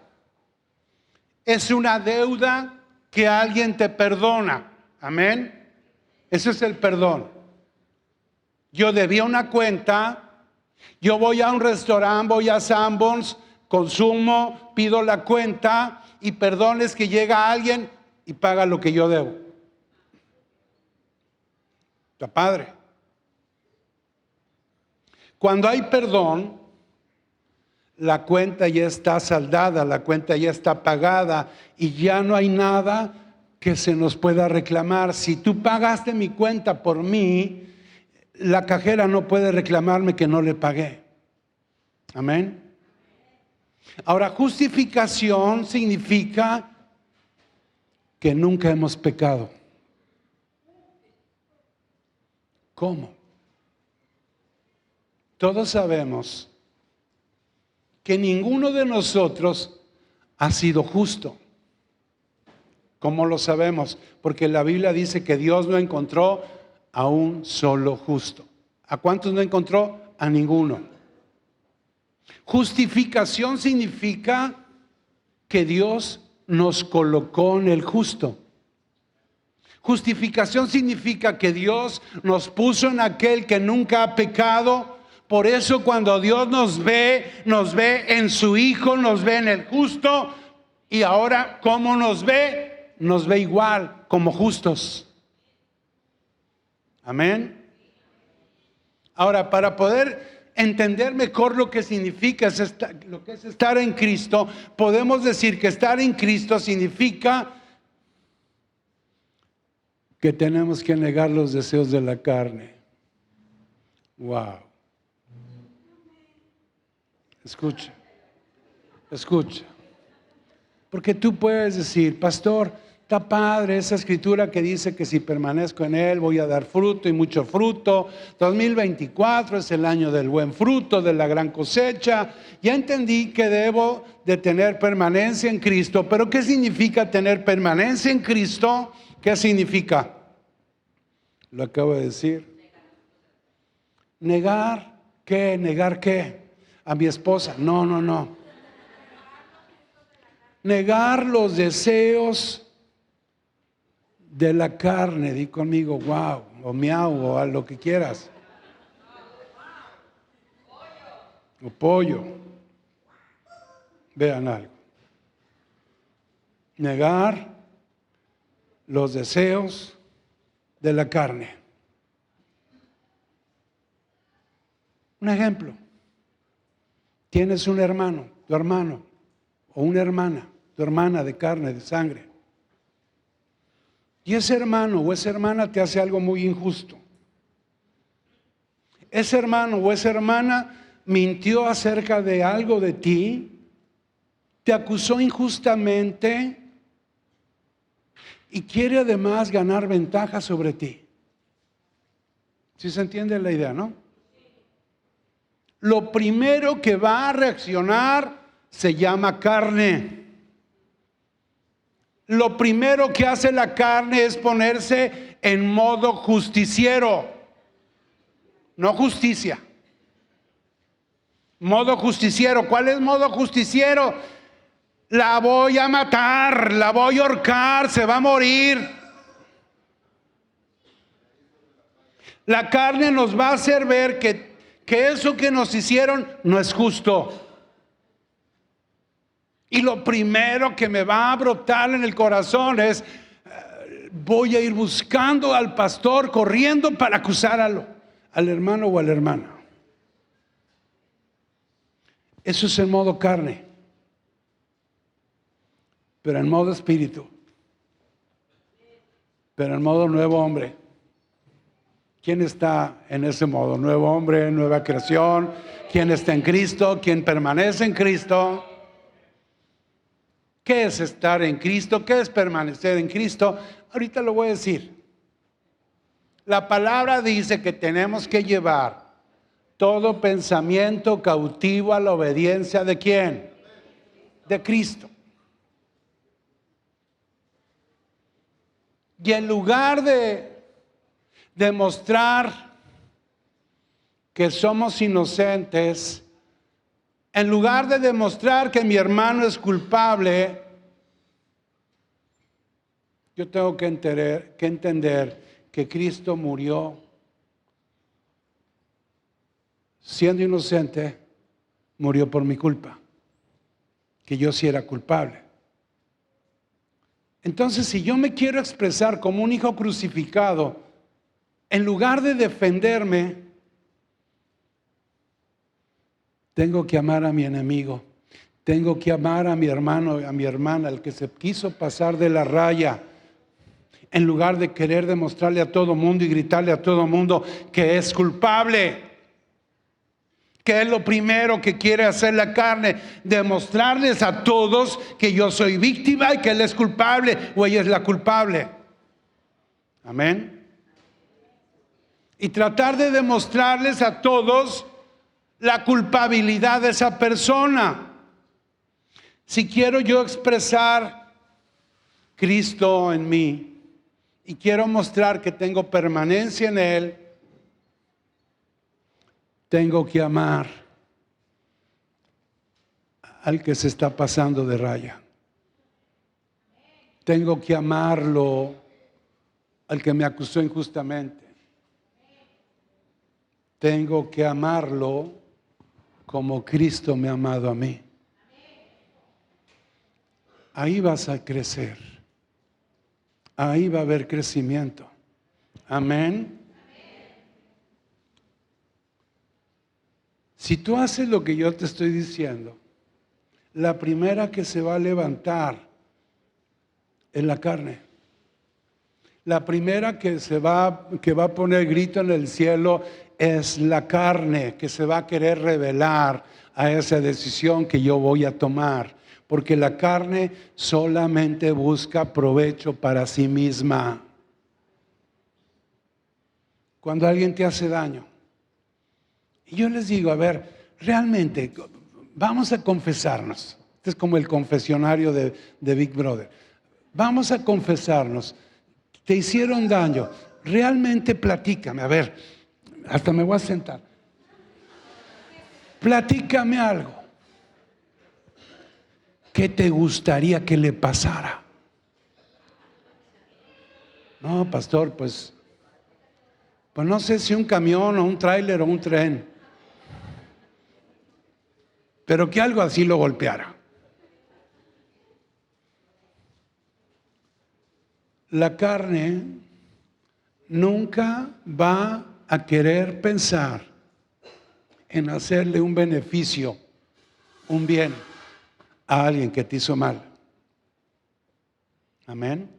Es una deuda que alguien te perdona. Amén. Eso es el perdón. Yo debía una cuenta. Yo voy a un restaurante, voy a Sanborns, consumo, pido la cuenta y perdón es que llega alguien y paga lo que yo debo. Está padre. Cuando hay perdón, la cuenta ya está saldada, la cuenta ya está pagada y ya no hay nada que se nos pueda reclamar. Si tú pagaste mi cuenta por mí, la cajera no puede reclamarme que no le pagué. Amén. Ahora, justificación significa que nunca hemos pecado. ¿Cómo? Todos sabemos que ninguno de nosotros ha sido justo. ¿Cómo lo sabemos? Porque la Biblia dice que Dios no encontró a un solo justo. ¿A cuántos no encontró? A ninguno. Justificación significa que Dios nos colocó en el justo. Justificación significa que Dios nos puso en aquel que nunca ha pecado. Por eso cuando Dios nos ve en su Hijo, nos ve en el justo. Y ahora, ¿cómo nos ve? Nos ve igual, como justos. Amén. Ahora, para poder entender mejor lo que significa lo que es estar en Cristo, podemos decir que estar en Cristo significa que tenemos que negar los deseos de la carne. Wow. Escucha. Porque tú puedes decir, pastor, está padre esa escritura que dice que si permanezco en Él voy a dar fruto y mucho fruto. 2024 es el año del buen fruto, de la gran cosecha. Ya entendí que debo de tener permanencia en Cristo. Pero ¿qué significa tener permanencia en Cristo? ¿Qué significa? Lo acabo de decir. ¿Negar qué? ¿Negar qué? A mi esposa. No. Negar los deseos de la carne. Di conmigo, wow, o miau, o a lo que quieras. O pollo. Vean algo. Negar los deseos de la carne. Un ejemplo. Tienes un hermano, tu hermano, o una hermana, tu hermana de carne, de sangre. Y ese hermano o esa hermana te hace algo muy injusto. Ese hermano o esa hermana mintió acerca de algo de ti, te acusó injustamente y quiere además ganar ventaja sobre ti. ¿Sí se entiende la idea, no? Lo primero que va a reaccionar se llama carne. Lo primero que hace la carne es ponerse en modo justiciero, no justicia. Modo justiciero. ¿Cuál es modo justiciero? La voy a matar, la voy a ahorcar, se va a morir. La carne nos va a hacer ver que eso que nos hicieron no es justo. Y lo primero que me va a brotar en el corazón es, voy a ir buscando al pastor, corriendo para acusar al hermano o a la hermana. Eso es en modo carne. Pero en modo espíritu. Pero en modo nuevo hombre. ¿Quién está en ese modo? Nuevo hombre, nueva creación. ¿Quién está en Cristo? ¿Quién permanece en Cristo? ¿Qué es estar en Cristo? ¿Qué es permanecer en Cristo? Ahorita lo voy a decir. La palabra dice que tenemos que llevar todo pensamiento cautivo a la obediencia ¿de quién? De Cristo. Y en lugar de demostrar que somos inocentes, en lugar de demostrar que mi hermano es culpable, yo tengo que entender que Cristo murió siendo inocente, murió por mi culpa, que yo sí era culpable. Entonces, si yo me quiero expresar como un hijo crucificado, en lugar de defenderme, tengo que amar a mi enemigo. Tengo que amar a mi hermano, a mi hermana, el que se quiso pasar de la raya. En lugar de querer demostrarle a todo mundo y gritarle a todo mundo que es culpable. ¿Qué es lo primero que quiere hacer la carne? Demostrarles a todos que yo soy víctima y que él es culpable o ella es la culpable. Amén. Y tratar de demostrarles a todos la culpabilidad de esa persona. Si quiero yo expresar Cristo en mí y quiero mostrar que tengo permanencia en Él, tengo que amar al que se está pasando de raya. Tengo que amarlo al que me acusó injustamente. Tengo que amarlo como Cristo me ha amado a mí. Ahí vas a crecer. Ahí va a haber crecimiento. Amén. Si tú haces lo que yo te estoy diciendo, la primera que se va a levantar es la carne. La primera que va a poner grito en el cielo es la carne, que se va a querer rebelar a esa decisión que yo voy a tomar. Porque la carne solamente busca provecho para sí misma. Cuando alguien te hace daño, y yo les digo, a ver, realmente, vamos a confesarnos. Este es como el confesionario de Big Brother. Vamos a confesarnos. Te hicieron daño. Realmente platícame. A ver, hasta me voy a sentar. Platícame algo. ¿Qué te gustaría que le pasara? No, pastor, pues no sé si un camión o un tráiler o un tren. Pero que algo así lo golpeara. La carne nunca va a querer pensar en hacerle un beneficio, un bien a alguien que te hizo mal. Amén.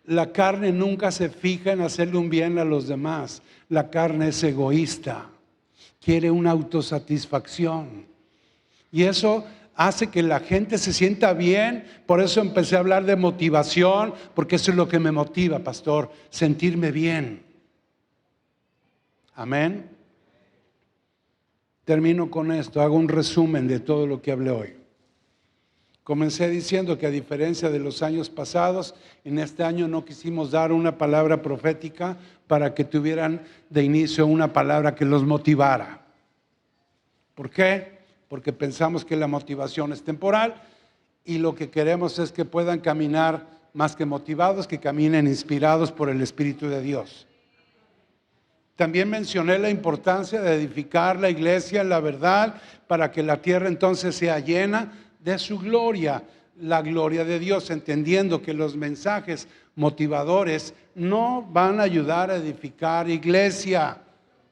La carne nunca se fija en hacerle un bien a los demás. La carne es egoísta. Quiere una autosatisfacción. Y eso hace que la gente se sienta bien. Por eso empecé a hablar de motivación, porque eso es lo que me motiva, pastor, sentirme bien. Amén. Termino con esto, hago un resumen de todo lo que hablé hoy. Comencé diciendo que a diferencia de los años pasados, en este año no quisimos dar una palabra profética para que tuvieran de inicio una palabra que los motivara. ¿Por qué? Porque pensamos que la motivación es temporal y lo que queremos es que puedan caminar más que motivados, que caminen inspirados por el Espíritu de Dios. También mencioné la importancia de edificar la iglesia en la verdad para que la tierra entonces sea llena de su gloria, la gloria de Dios, entendiendo que los mensajes motivadores no van a ayudar a edificar iglesia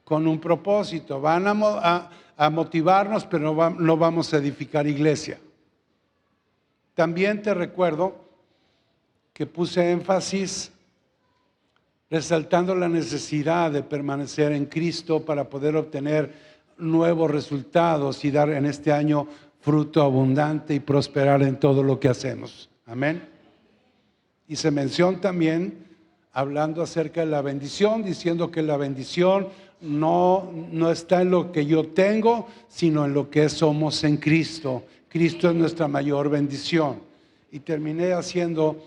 con un propósito, van a motivarnos, pero no vamos a edificar iglesia. También te recuerdo que puse énfasis resaltando la necesidad de permanecer en Cristo para poder obtener nuevos resultados y dar en este año fruto abundante y prosperar en todo lo que hacemos. Amén. Y se menciona también, hablando acerca de la bendición, diciendo que la bendición no está en lo que yo tengo, sino en lo que somos en Cristo. Cristo es nuestra mayor bendición. Y terminé haciendo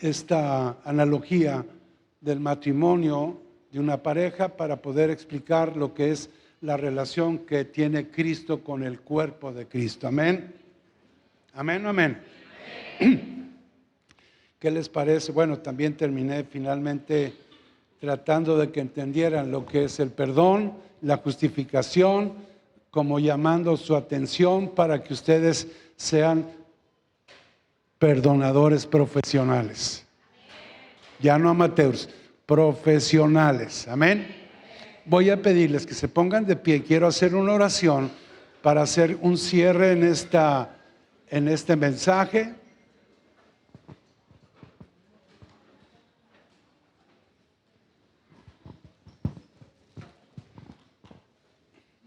esta analogía del matrimonio de una pareja para poder explicar lo que es la relación que tiene Cristo con el cuerpo de Cristo. Amén. Amén, amén. ¿Qué les parece? Bueno, también terminé finalmente tratando de que entendieran lo que es el perdón, la justificación, como llamando su atención para que ustedes sean perdonadores profesionales. Ya no amateurs, profesionales. Amén. Voy a pedirles que se pongan de pie. Quiero hacer una oración para hacer un cierre en este mensaje.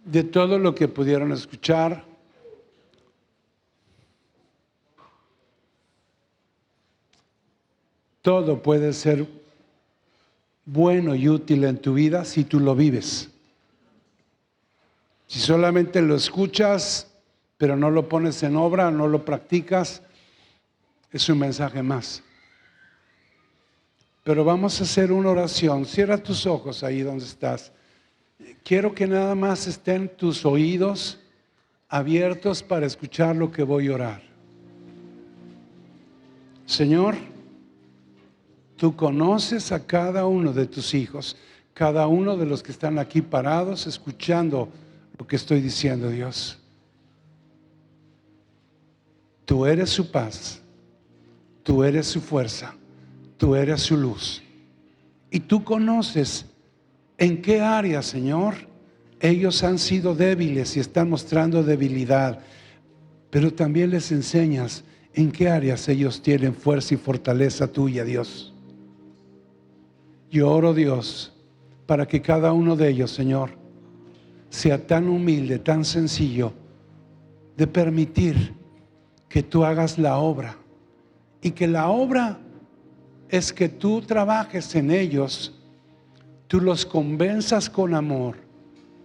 De todo lo que pudieron escuchar. Todo puede ser bueno y útil en tu vida si tú lo vives. Si solamente lo escuchas, pero no lo pones en obra, no lo practicas, es un mensaje más. Pero vamos a hacer una oración. Cierra tus ojos ahí donde estás. Quiero que nada más estén tus oídos abiertos para escuchar lo que voy a orar. Señor, tú conoces a cada uno de tus hijos, cada uno de los que están aquí parados escuchando lo que estoy diciendo, Dios. Tú eres su paz, tú eres su fuerza, tú eres su luz. Y tú conoces en qué área, Señor, ellos han sido débiles y están mostrando debilidad, pero también les enseñas en qué áreas ellos tienen fuerza y fortaleza tuya, Dios. Yo oro, Dios, para que cada uno de ellos, Señor, sea tan humilde, tan sencillo, de permitir que tú hagas la obra, y que la obra es que tú trabajes en ellos, tú los convenzas con amor,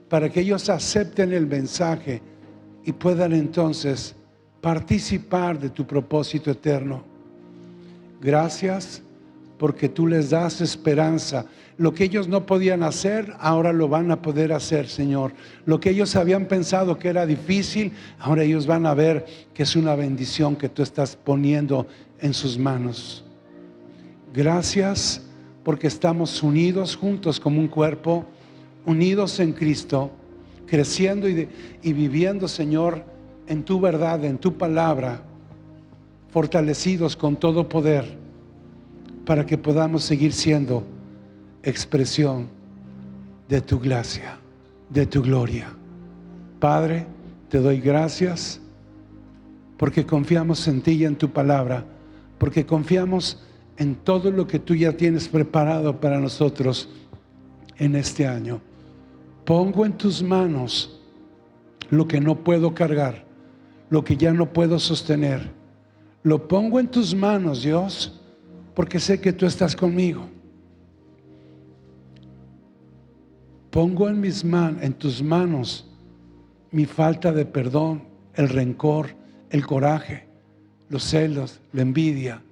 para que ellos acepten el mensaje y puedan entonces participar de tu propósito eterno. Gracias porque tú les das esperanza. Lo que ellos no podían hacer, ahora lo van a poder hacer, Señor. Lo que ellos habían pensado que era difícil, ahora ellos van a ver que es una bendición que tú estás poniendo en sus manos. Gracias porque estamos unidos juntos como un cuerpo, unidos en Cristo, creciendo y viviendo, Señor, en tu verdad, en tu palabra, fortalecidos con todo poder, para que podamos seguir siendo expresión de tu gracia, de tu gloria. Padre, te doy gracias porque confiamos en ti y en tu palabra, porque confiamos en todo lo que tú ya tienes preparado para nosotros en este año. Pongo en tus manos lo que no puedo cargar, lo que ya no puedo sostener. Lo pongo en tus manos, Dios, porque sé que tú estás conmigo. Pongo en tus manos mi falta de perdón, el rencor, el coraje, los celos, la envidia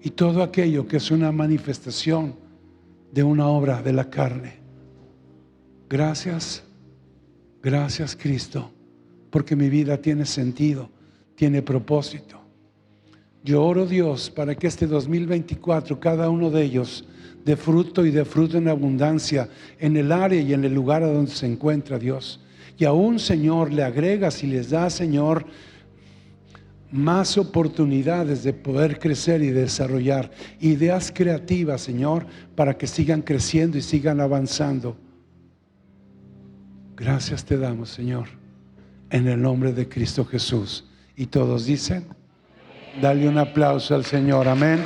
y todo aquello que es una manifestación de una obra de la carne. Gracias, gracias, Cristo, porque mi vida tiene sentido, tiene propósito. Yo oro, Dios, para que este 2024 cada uno de ellos dé fruto y dé fruto en abundancia en el área y en el lugar a donde se encuentra, Dios. Y aún, Señor, le agregas y les das, Señor, más oportunidades de poder crecer y desarrollar ideas creativas, Señor, para que sigan creciendo y sigan avanzando. Gracias te damos, Señor, en el nombre de Cristo Jesús. Y todos dicen, dale un aplauso al Señor, amén.